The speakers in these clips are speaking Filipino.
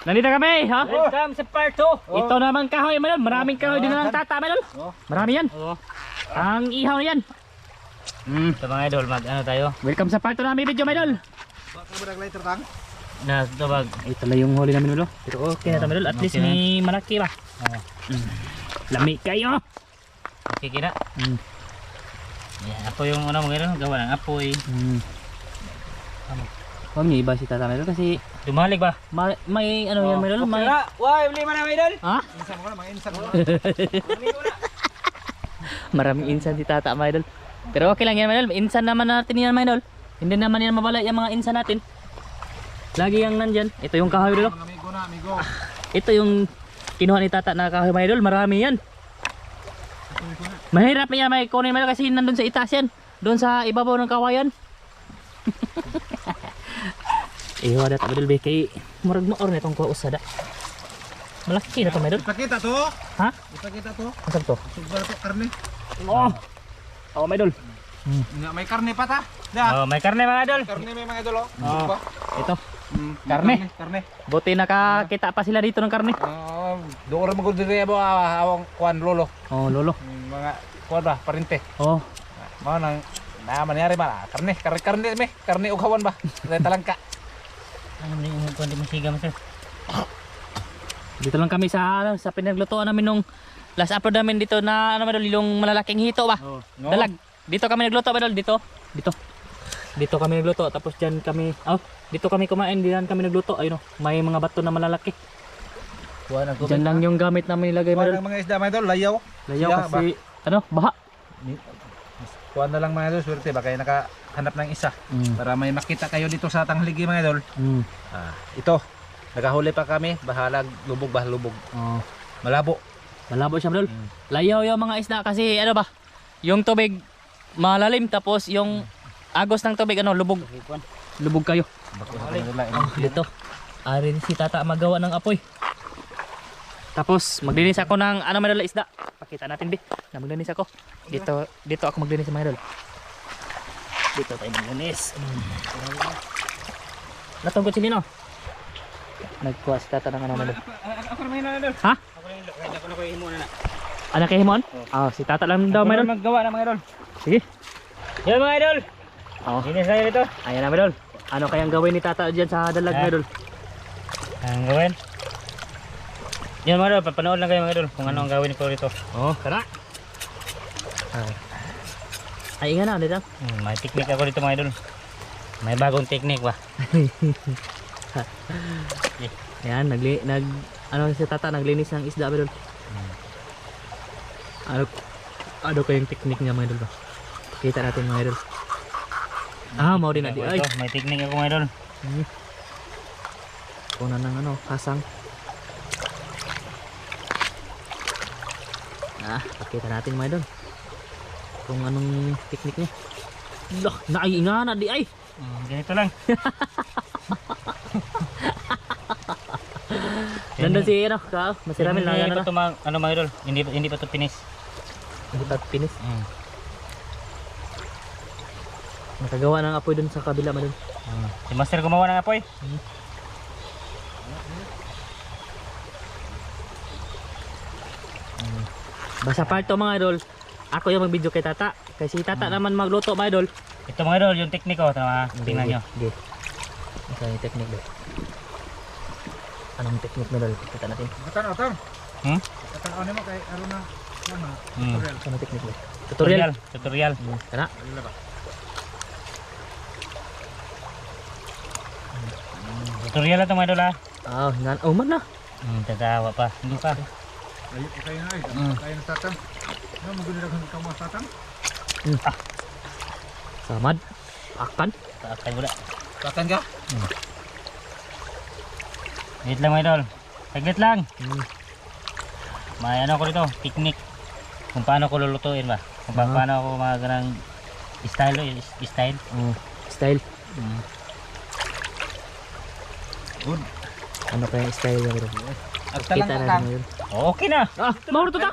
Nandito kami, ha? Welcome sa part 2. Ito naman kahoy, Maydol. Maraming kahoy din na ng tata, Maydol. Marami yan. Ang ihaw na yan. Ito mga idol, ano tayo? Welcome sa part 2 namin video, Maydol. Na tabag. Ito lang yung huli namin, Maydol. Pero okay na ito, Maydol. At least may malaki ba? Lami kayo. Okay kina. Yan, ako yung mga idol, gawa ng apoy. Huwag niyo iba si tata, Maydol, kasi Dumalig ba? may ano yan, Maydol. May... Why, uli mo na idol? Ha? Insan mo na, mga insan mo. Maraming insan si tata, Maydol. Pero okay lang yan, Maydol. Insan naman natin yan, Maydol. Hindi naman yan mabala yung mga insan natin. Lagi yung nandyan. Ito yung kahoy, Maydol. Amigo na, amigo. Ito yung kinuha ni tata na kahoy, Maydol. Marami yan. Mahirap yan may kunin, Maydol, kasi nandun sa itaas yan. Doon sa ibabaw ng kawayan. Iwa dat Maydol, kay murag noor na itong kuha usada. Malaki na ito, Maydol. Ipakita to. Ha? Ipakita to. Asap to? Sugbara to, karne. Oh! Oo, Maydol. Nga, may karne pa ta. Da. Oh, may karne mga idol. Karne may mga idol, oh. Oh. Ba? Ito. Karne. Karne. Karne. Buti nakakita pa sila dito ng karne. Doon rin magudiri mo awang kuan lolo. Oh, lolo. Mga kuan ba, parinte. Oh. Mga nang mangyari ba? Karne, karne me. Karne ugawan ba? Dahil talangka. Ano din yung kundi masiga mo sir? Dito lang kami sa pinaglutuan namin nung last upload namin dito na ano, Maydol, yung malalaking hito ba? Oh. Dalag. Dito kami nagluto, Maydol, dito. Dito kami nagluto, tapos diyan kami, dito kami kumain, diyan kami nagluto. Ayun, may mga bato na malalaki. Kuan ang Diyan lang yung gamit namin nilagay, Kuan Maydol. ang mga isda mga idol, layaw. Layaw Siya, kasi ano, baha. Kuan na lang mga idol, swerte ba kayo nakahanap ng isa para may makita kayo dito sa Tangligi mga idol. Ito, nakahuli pa kami, bahalag lubog ba lubog. Oh. Malabo. Malabo siya, Maydol. Layaw yung mga isda kasi ano ba? Yung tubig malalim, tapos yung agos ng tubig ano, lubog. Lubog kayo. Dito. Ari si tata magawa ng apoy. Tapos maglinis ako ng ano, Maydol, isda. Pakita natin, bi. Na maglinis ako. Dito ako maglinis, Maydol. Dito tayo maglinis. Natungkot si Nino. Nagkuha si tata ng ano, Maydol. Ako naman yun idol. Ha? Ako na ko himo na. Anak kay Himon? Si tata lang daw, Maydol. Maggawa na mga idol. Sige. Yan mga idol. Oh. Linis tayo dito. Ayan na, Maydol. Ano kayang gawin ni tata dyan sa dalag, Maydol? Ang gawin. Yan mga idol, papanood lang kayo mga idol kung ano ang gawin ko dito. Oh, tara. Ay, nga na, dito. May technique ako dito mga idol. May bagong technique ba? Ayan, ano si tata, naglinis ng isda, Maydol. Ano kayong technique niya, mga idol ba? Kita natin, mga idol. Mau din natin. Ay, May technique ako mga idol. kunan ng ano, kasang. Pakita natin, mga idol, kung anong technique niya. Lah, nainga na di ay. Ganito lang. Nandun si ano, masiramin lang yan, Hindi pa ito ano mga idol. Hindi pa ito finish. Hindi pa pinis. Nakagawa ng apoy dun sa kabila, Maydol. Si master gumawa ng apoy. Basta part to, mga idol, ako yung mag-video kay tata. Kasi tata naman magluto, mga idol. Ito mga idol, yung technique ko. Tingnan nyo. Hindi. Ito yung technique doon. Anong technique, Maydol? Kita natin. Katanaw tang. Hmm? Katanaw nimo kay aron na ano. Anong technique doon? Tutorial. Tutorial. Tara. Tutorial na ito mga idol ha. Oh, man na. Tatawa pa. Hindi pa. Ayo kayo na ay. Kayo na tatang. Ano magunirag ang kamu tatang? Samad. Akan. Takay mo na. Tatang ka? Saglit lang mga idol. Saglit lang. May ano ko dito. Technique. Kung paano ko lulutuin ba. Kung paano ako magaganang style. Style. Good. Ano kaya style niya, Maydol? Agtalang Kita ka natin, Maydol. Okay na. Mauro to ta.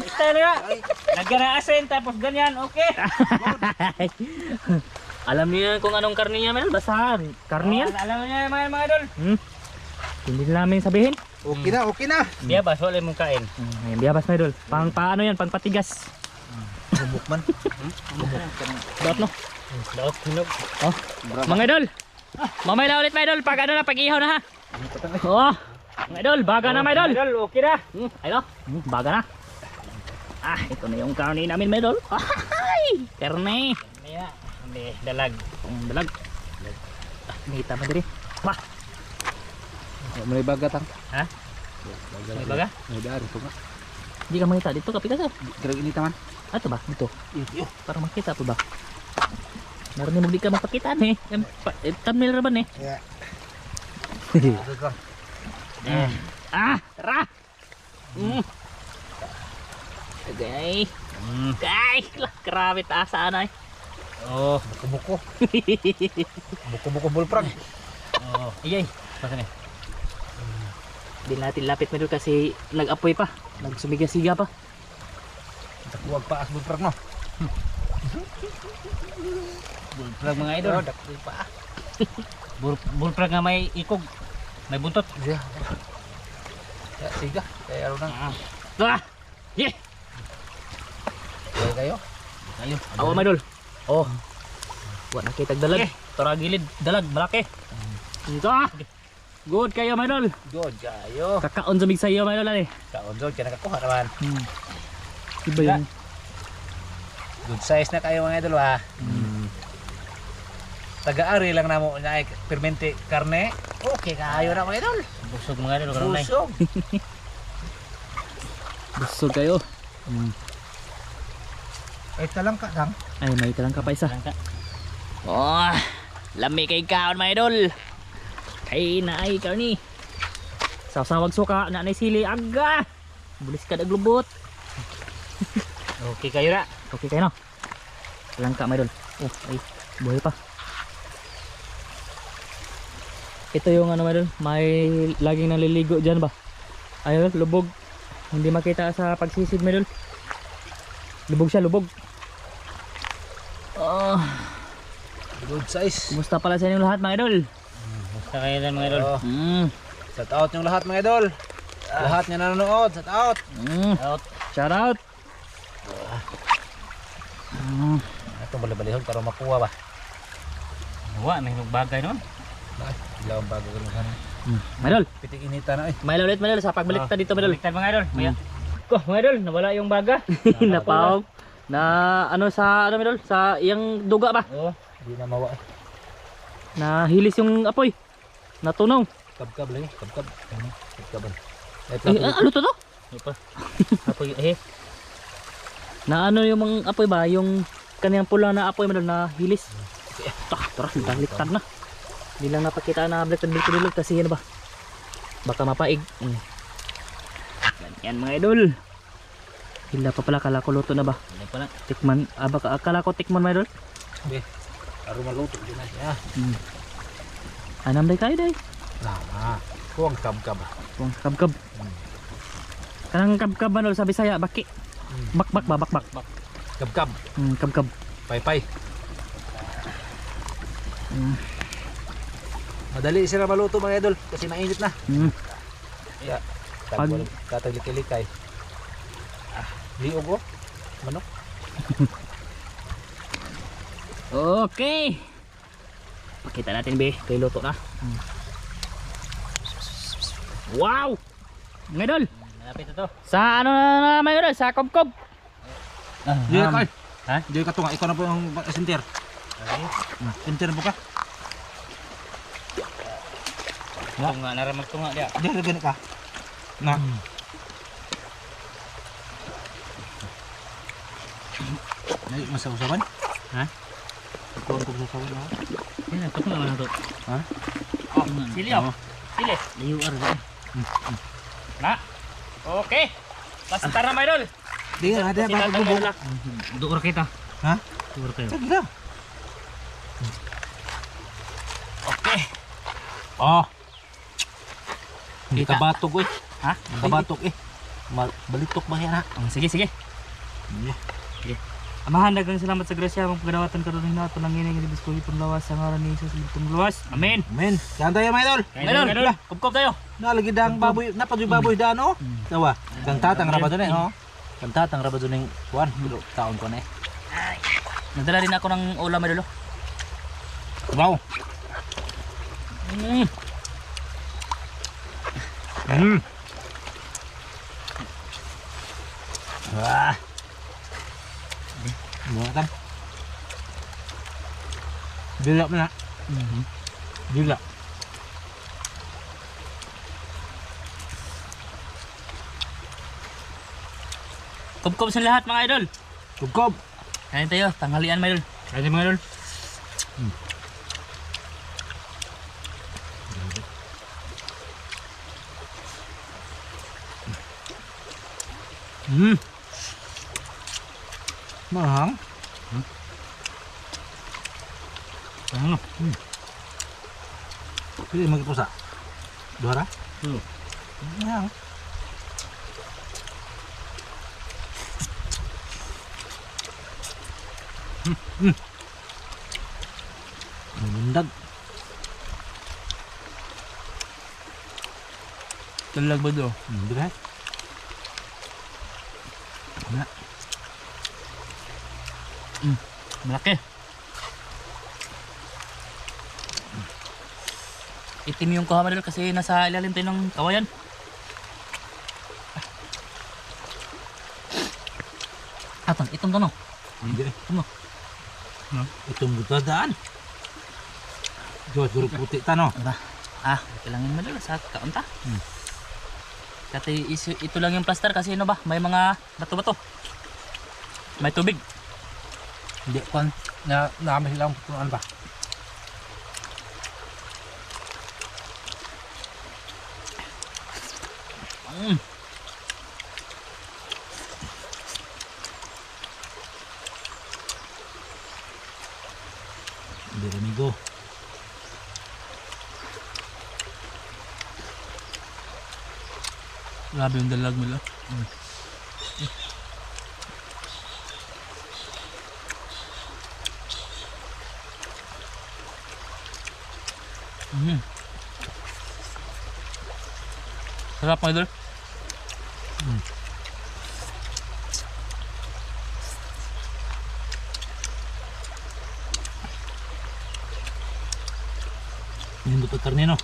Style na. Lagyan ng asin tapos ganyan. Okay. Alam niyo yan kung anong karne niya, Maydol. Basta karne yan. Alam niyo mga idol. Hindi na namin sabihin. Okay na, okay na. Biyabas, wala mong kain. Ayan, biyabas mga idol. Pang paano yan, pang patigas. Bubuk man. Daot no? Daot, hinog. Oh, mga idol. Mamay na ulit mga idol, pag ano na, pag ihaw na ha. Oh, mga idol, baga na mga idol. Idol, okay na. Ayun, baga na. Ah, ito na yung karne namin mga idol. Ay, karne. Maya, may dalag. Dalag. Nita mo diri. Wah, May bagat ang. Ha? May baga? May dari ito nga. di ka makita dito kapikas ah. Dirag ini taman. Ato ba? Dito. Para makita pa ba? Narinig mo di ka mapakita eh. Thumbnail raban eh. Yeah. Ah, tara. Okay. Guys, grabe taasa na eh. Oh, Buko-buko. Buko-buko bullfrog. oh. Iyay, pasan eh. Hindi natin lapit mo doon kasi nag-apoy pa. Nagsumiga-siga pa. Huwag pa as bullfrog no. Bullfrog mga idol. Oh, dakil pa. Bullfrog nga may ikog. May buntot. Yeah. Ya, siga. Kaya ano nang. Ah! Yeah! Kaya kayo. Ayun. Awa may dol. Oh. Wala nakita dalag. Tara gilid, dalag malaki. Ito ah. Good kayo may dol. Good kayo. Kakaon sa migsayo may dol eh. Kaunzod ka nakakuha naman. Iba yun. Good size na kayo mga idol ha. Taga-ari lang na mo na permente karne. Okay kayo na mga idol. Busog mga idol. Karoon na eh. Busog. Busog kayo. Ay talang ka lang. Ay may talang kapaisa. Langka. Oh, lami kay kaon may dol. Kay na ay karni. Sasawag suka na nay sili aga. Bulis ka daglubot. Okay kayo ra. Okay kayo no. Langka may dol. Oh, ay buhay pa. Ito yung ano may dol, may laging naliligo diyan ba? Ayun, lubog. Hindi makita sa pagsisid may dol. Lubog siya, lubog. Oh, Good size. kumusta pala sa inyo lahat mga idol? Basta kayo lang mga idol. Oh, shout out yung lahat mga idol. Lahat nga nanonood, shout out. Out. Shout out. Ito bali-balihon para makuha ba. Wa, may hinog bagay naman. Ay, ilaw ang bago ganun sana. Mga idol, Pitik inita na eh. may ulit mga idol sa pagbalik ta dito mga idol. Baliktad mga idol. Maya. Ko, mga idol, nawala yung baga. Napaw. Na ano sa ano mga idol, sa iyang duga ba? Oh. Hindi na mawa. Na hilis yung apoy. Natunaw. Kabkab lang eh. Kabkab. Kabkaban. Ay, Ano to to? Ano pa? Apoy eh. Na ano yung mga apoy ba? Yung kaniyang pula na apoy mga idol na hilis. Tara, liktad na. Hindi lang napakita na baliktad kasi ano ba? Baka mapaig. Yan mga idol. Hila pa pala, kala ko luto na ba? Ano pa lang. Tikman, baka akala ko tikman mga idol. Be, aro maluto din na siya. Anam day kayo day. Lama. Huwag kabkab. Kung kabkab. Kanang kabkab ano sa Bisaya, baki. Bakbak ba, bakbak. Kabkab. Kabkab. Paypay. Madali sila maluto mga idol kasi mainit na. Yeah. Pag- Tataglikay-likay. Liog oh. Manok. Okay. Pakita natin be, kay luto na. Wow! Mga idol, Malapit na to. sa ano na mga idol, sa kubkob. Di kay. Ha? Di ka tunga. Ikaw na po yung sinter. Okay. Sinter po ka. Tunga, naramag tunga dia. Di ka ganit ka. Na. Ay, masaw-sawan? Ha? Ito ang kugsasawan ha? Yan, tunga man to. Ha? Oh, sili oh. Sili. Liu arga. Na. Okay. Basta na mga idol. Di nga, ada Sila ba bubog? Dukur kita. Ha? Dukur kayo. Sige. Okay. Oh. Hindi Kita. ka batok eh. Ha? Hindi ka batok eh. Balitok ba yan ha? Sige, sige. Yeah. Sige. Amahan, dagang salamat sa grasya mong pagdawatan karon na pananginig ni biskuit pang lawas sa ngaran ni Jesus bitong luwas. Amen. Amen. Yan tayo mga idol. Idol, kup tayo. Nalagi dang baboy, napadyo baboy daan oh. Tawa. Kang tatang rabado ni oh. Kang tatang rabado ning kuan, bilo taon ko na eh. Nadala rin ako ng ulam idol. Wow. Wah. Bukan. Bila na. Bila. Kup sa lahat mga idol. Cukup. Kain tayo, tanghalian mga idol. Kain mga idol. Mahang. Ano? Pili magpusa. Dora? Mahang. Mendag. Talag ba do? Berat. Nah, Malaki. Itim yung kuha mga idol kasi nasa ilalim tayo ng kawayan. Atang, itong to no? hindi. Ano? Itong butadaan. Diyos, guru puti tano. Diba? Kailangan madala sa kaunta. Kati ito lang yung plaster kasi ano ba? May mga bato-bato. May tubig. Hindi kon na namin silang putuan ba. Hindi amigo. Grabe yung dalag nila. Sarap mga idol. Yung buto karne no.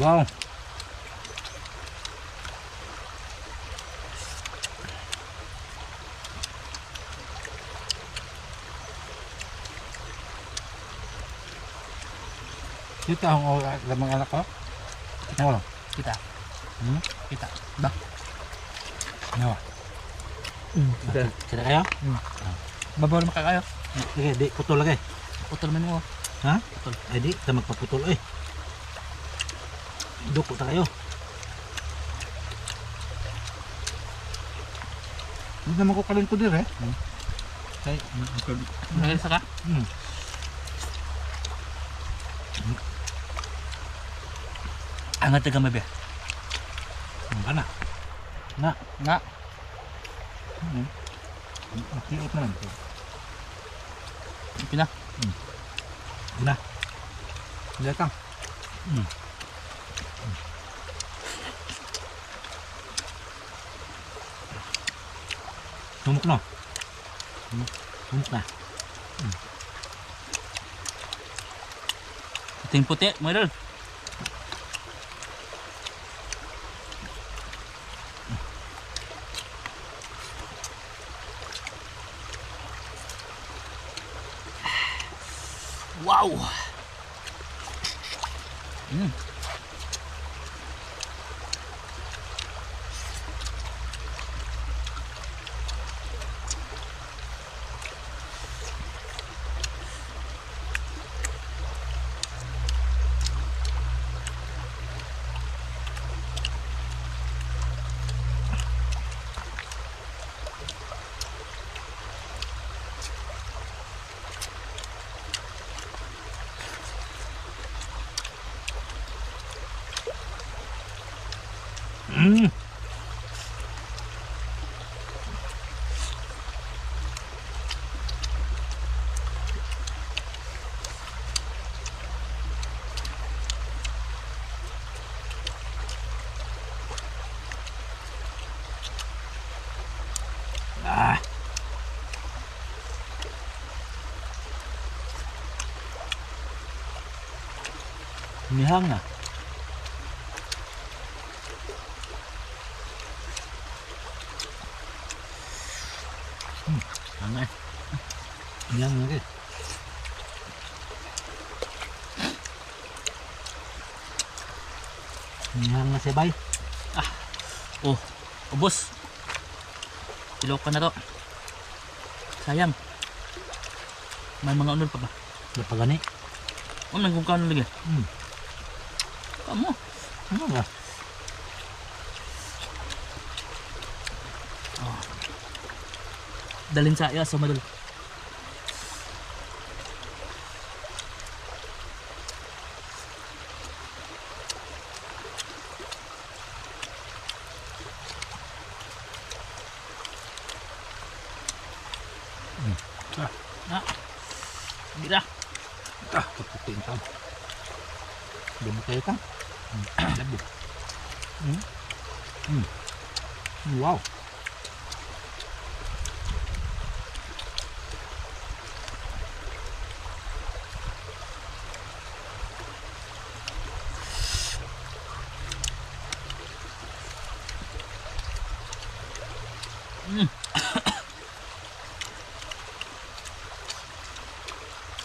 Wow. Kita ang lamang anak ko. Ano? Kita. Hmm? Kita. Ba? Ano? Sila kayo? Babawal makakayo. Sige, di putol lagi. Putol man mo. Ha? Putol. Ay di, kita magpaputol eh. Duko ta kayo. Hindi naman ko kalin ko dir eh. Ay, Nagisa ka? Angat ka mabe. Ang na. Na. Nga. Makiot na lang. Pina. Na. Hindi kang. Tumok na. Tumok na. Ito yung puti, mga idol. Wow! Nihang na. Ano eh. Nihang na rin. Nihang na si Bay. Oh, ubos. Ilok ka na to. Sayang. May mga unol pa ba? Napagani. Nagkung ka lagi. Kamu. Ano nga? Dalhin sa iya, sumadol. Gira. Kaputin ka. Dami kayo ka. Labi. Wow.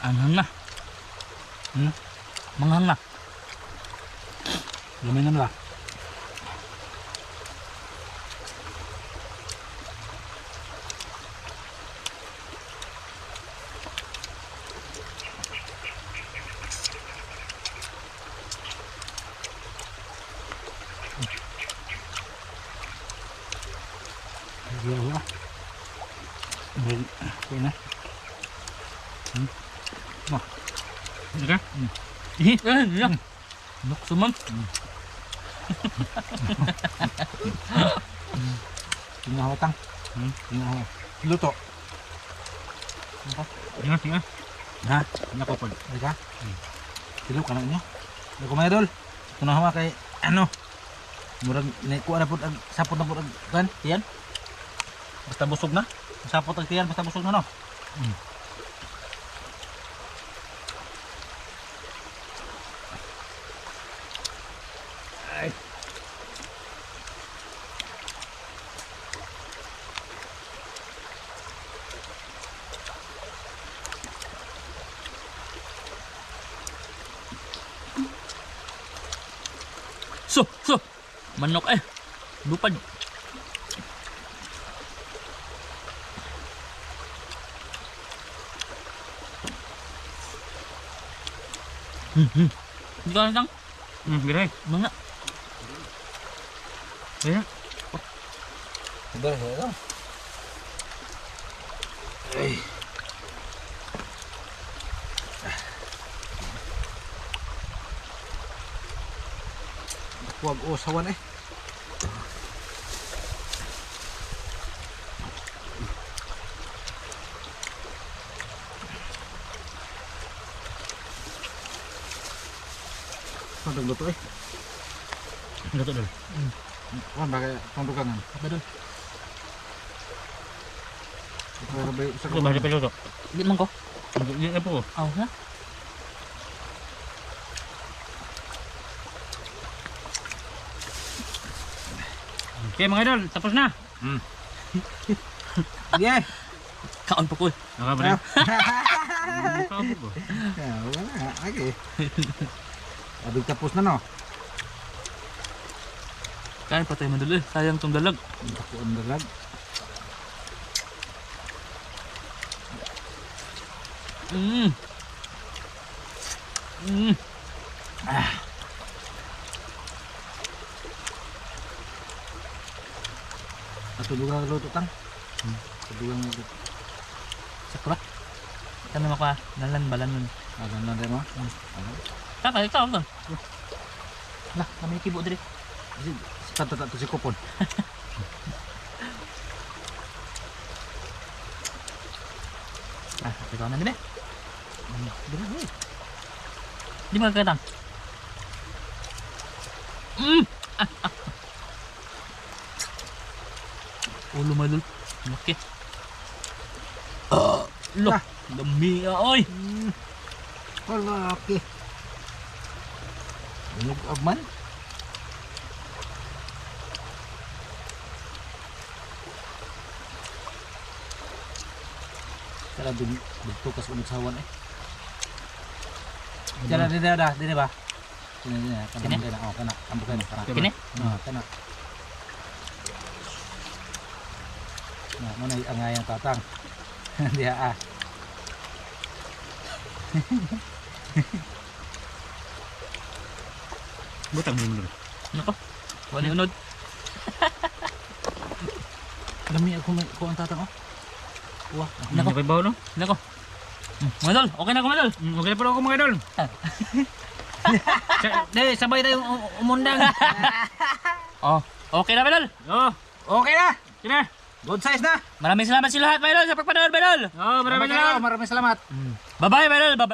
Anghang na. Manghang na. Lumingan ba? Iya. Ini na. Okay? Iya. Nuk sumam. Tinahawatang. Tinahaw. Luto. Tingnan, tingnan. Ha? Nakopod. Ika? Tilo ka na niyo. Ako mga idol. Tunahawa kay ano? Murag naikuha na po ang sapot na po ang kan? Tiyan? Basta busog na? Sapot ang tiyan basta busog na no? Ay. So. Manok eh. Lupad. Hindi ka lang. Biray. Mga. Ayan. Sabar ya. Ay. Huwag usawan eh. Pagdag luto eh. Luto dulu. Kan pakai tongdukangan. Apa dulu? Ito ba pa luto? Hindi man ko. Hindi na po. Oh, ha? Okay mga idol, tapos na. Yeah. Kaon pa ko. Nakabre. Ya, wala. Okay. Abig tapos na no. Kain pa tayo madali. Sayang tong dalag. Ako ang dalag. Natulugan ang luto tang. Natulugan ang luto. Sakto ba? Kami maka nalan balan nun. Alam na rin mo. Kaka, ikaw ba? Lah, kami kibo diri. Tata to si Kupon. Ah, ikaw na din eh. Di ba kakatang? Ulo malul. Okay. Lo, dami oy. Kalaki. Lug agman. Kala bertukas unit sawan eh. Jalan di ba? Sini Sini? kana oh kana ambukan kana. Kini? Nah, kana. Nah, mana ang ayang tatang. Dia ah. Butang mo dulu. Nako. Wala unod. Dami ako ko ang tatang oh. Wah, Nako. Nako bawo no? Nako. Mga idol, okay na ako mga idol. Okay na po ako mga idol. Deh, sabay tayong umundang. Oh, okay na mga idol. Oh, okay na. sina. Good size na. Maraming salamat sa lahat mga idol sa pagpanood mga idol. Oh, maraming salamat. Maraming salamat. Bye-bye mga idol. Bye-bye.